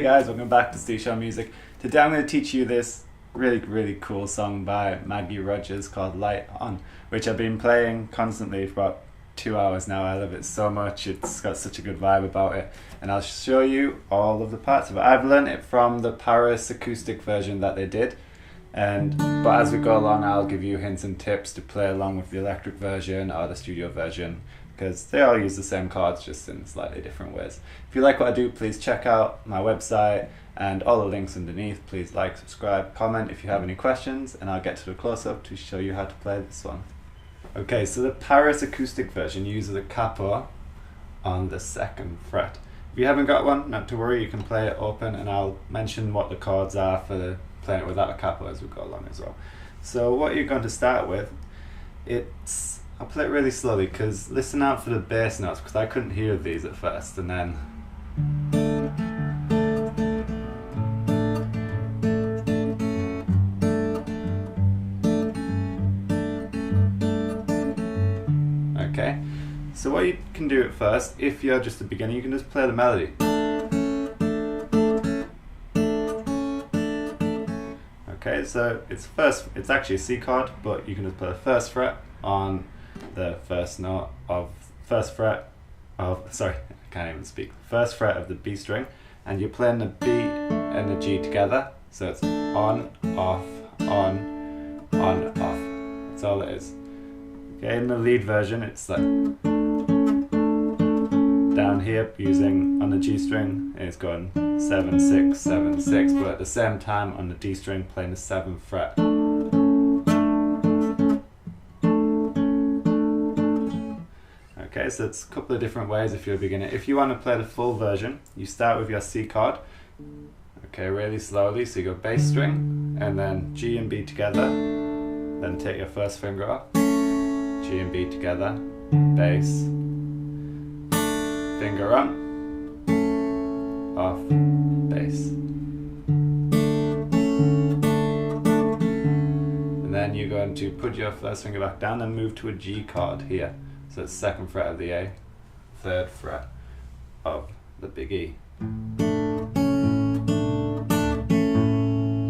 guys, welcome back to Steve Show Music. Today I'm going to teach you this really cool song by Maggie Rogers called Light On, which I've been playing constantly for about 2 hours now. I love it so much, it's got such a good vibe about it, and I'll show you all of the parts of it. I've learned it from the Paris acoustic version that they did, but as we go along I'll give you hints and tips to play along with the electric version or the studio version, because they all use the same chords, just in slightly different ways. If you like what I do, please check out my website and all the links underneath. Please like, subscribe, comment if you have any questions, and I'll get to the close-up to show you how to play this one. Okay, so the Paris acoustic version uses a capo on the 2nd fret. If you haven't got one, not to worry, you can play it open, and I'll mention what the chords are for playing it without a capo as we go along as well. So what you're going to start with, I'll play it really slowly, because listen out for the bass notes, because I couldn't hear these at first, and then okay, so what you can do at first, if you're just a beginner, you can just play the melody. Okay, so it's actually a C chord, but you can just play the 1st fret on the first fret of the B string, and you're playing the B and the G together, so it's on, off, on, off. That's all it is. Okay, in the lead version it's like down here using on the G string, it's going 7, 6, 7, 6, but at the same time on the D string playing the 7th fret. Okay, so it's a couple of different ways if you're a beginner. If you want to play the full version, you start with your C chord, okay, really slowly, so you go bass string, and then G and B together, then take your 1st finger off, G and B together, bass, finger on, off, bass. And then you're going to put your 1st finger back down and move to a G chord here. So it's 2nd fret of the A, 3rd fret of the big E.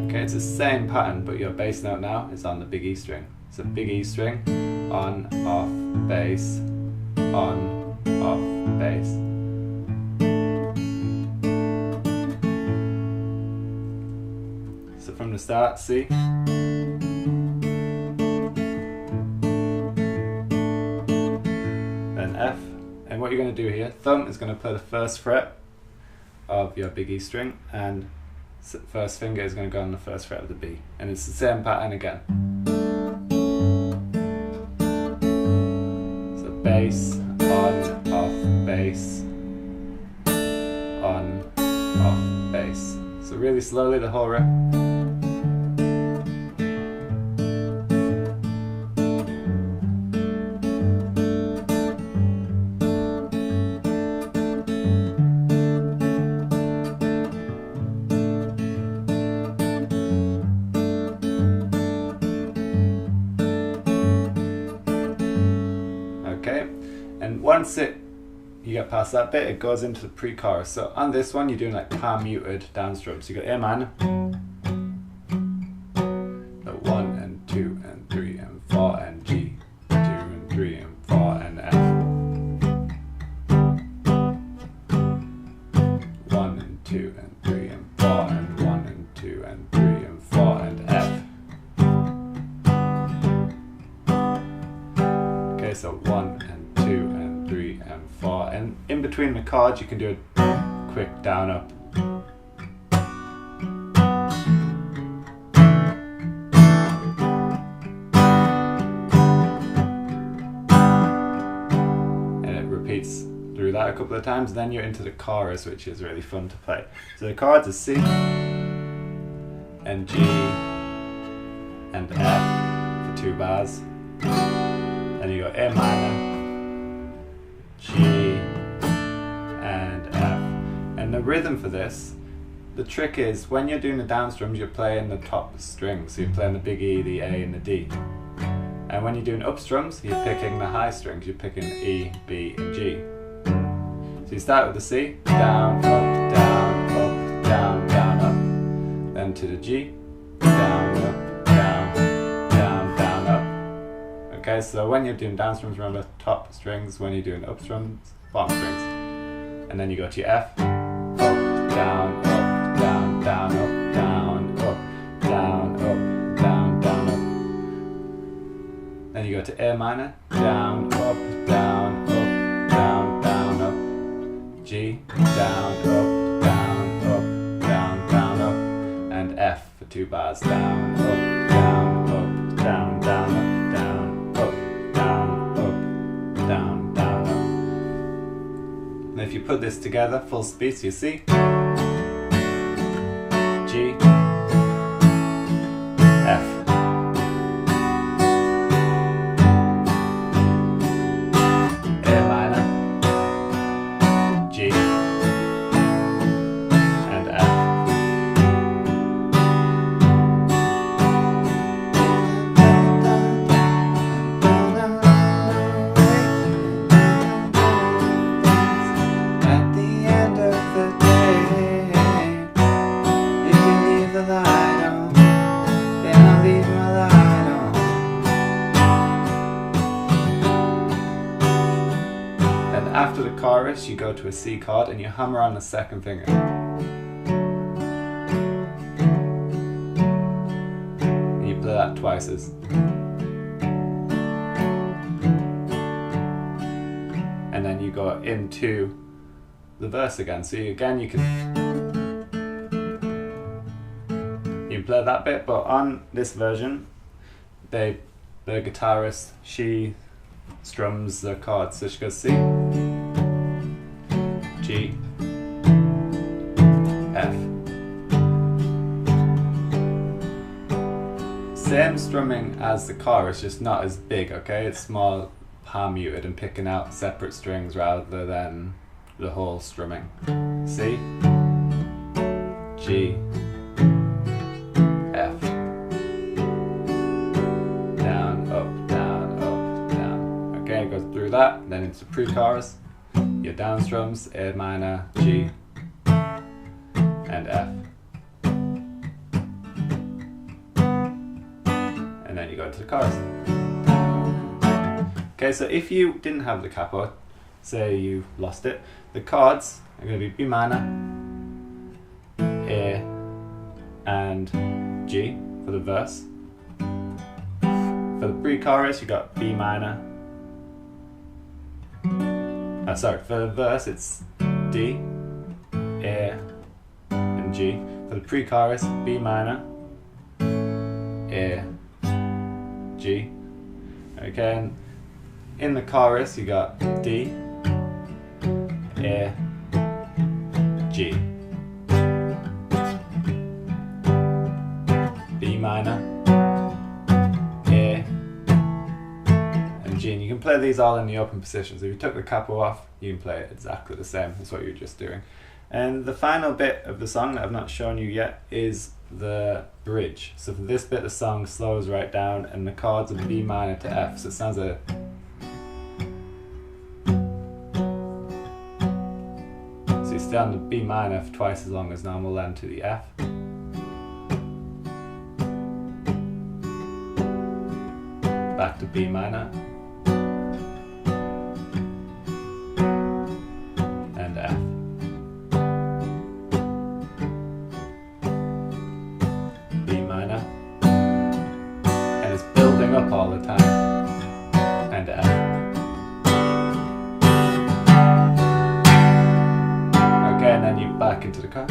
Okay, it's the same pattern, but your bass note now is on the big E string. So big E string, on, off, bass, on, off, bass. So from the start, C. F, and what you're going to do here, thumb is going to play the 1st fret of your big E string, and 1st finger is going to go on the 1st fret of the B, and it's the same pattern again. So bass, on, off, bass, on, off, bass. So really slowly the whole rep. Okay, and once you get past that bit, it goes into the pre-chorus. So on this one, you're doing like palm muted down strums. So you got A minor, 1 and 2 and 3 and 4 and G, 2 and 3 and 4 and F, 1 and 2 and 3 and 4 and 1 and 2 and 3 and 4 and F. Okay, so 1 and 2 and 3 and 4, and in between the chords you can do a quick down up. And it repeats through that a couple of times, then you're into the chorus, which is really fun to play. So the chords are C and G and F for 2 bars. Then you go A minor, G, and F. And the rhythm for this, the trick is when you're doing the down strums, you're playing the top string. So you're playing the big E, the A, and the D. And when you're doing up strums, you're picking the high strings. You're picking E, B, and G. So you start with the C, down, up, down, up, down. G, down, up, down, down, down, up. Okay, so when you're doing down strums, remember top strings. When you're doing up strums, bottom strings. And then you go to your F, up, down, up, down, down, up, down, up, down, up, down, down, up. Then you go to A minor, down, up, down, up, down, down, up. G, down, up, down, up, down, down, up. And F for 2 bars, down, up, down, up, down, down, up, down, up, down, up, down, down, up. And if you put this together, full speed, so you see G, F, A minor, G, and F. At the end of the day, if you leave the light on, then I'll leave my light on. And after the chorus, you go to a C chord and you hammer on the second finger. And you play that twice. And then you go into the verse again. So you can play that bit, but on this version, the guitarist, she strums the chords. So she goes C, G, F. Same strumming as the chorus, just not as big, okay? It's more palm muted and picking out separate strings rather than the whole strumming. C, G, F. Down, up, down, up, down. Okay, it goes through that, then into pre-chorus. Your down strums, A minor, G, and F. And then you go to the chorus. Okay, so if you didn't have the capo, say you lost it, the chords are going to be B minor, A, and G for the verse. For the pre-chorus, you got B minor. For the verse, it's D, A, and G. For the pre-chorus, B minor, A, G. Okay, and in the chorus, you got D, A, G. B minor, A, and G. And you can play these all in the open positions. If you took the capo off, you can play it exactly the same as what you were just doing. And the final bit of the song that I've not shown you yet is the bridge. So for this bit, the song slows right down and the chords are B minor to F. So it sounds a so you stay on the B minor for twice as long as normal, then to the F. Back to B minor. And F. B minor. And it's building up all the time. And F. Okay, and then you back into the car.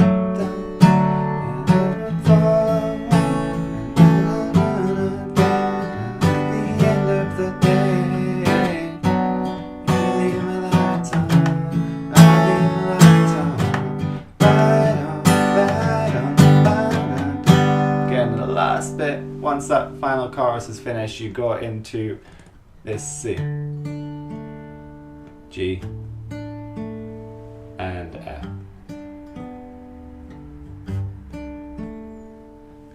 Bit. Once that final chorus is finished, you go into this C, G, and F.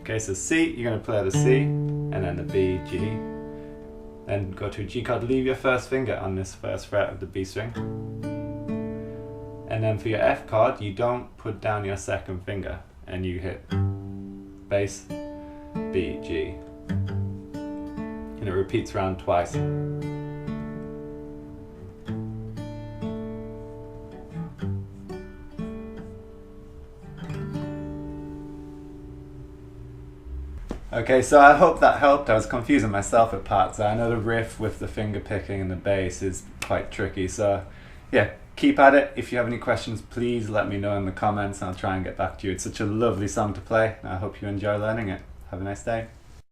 Okay, so C, you're going to play the C, and then the B, G, then go to a G chord, leave your first finger on this first fret of the B string, and then for your F chord, you don't put down your second finger, and you hit bass, B, G. And it repeats around twice. Okay, so I hope that helped. I was confusing myself at parts. I know the riff with the finger picking and the bass is quite tricky, so yeah, keep at it. If you have any questions, please let me know in the comments and I'll try and get back to you. It's such a lovely song to play and I hope you enjoy learning it. Have a nice day.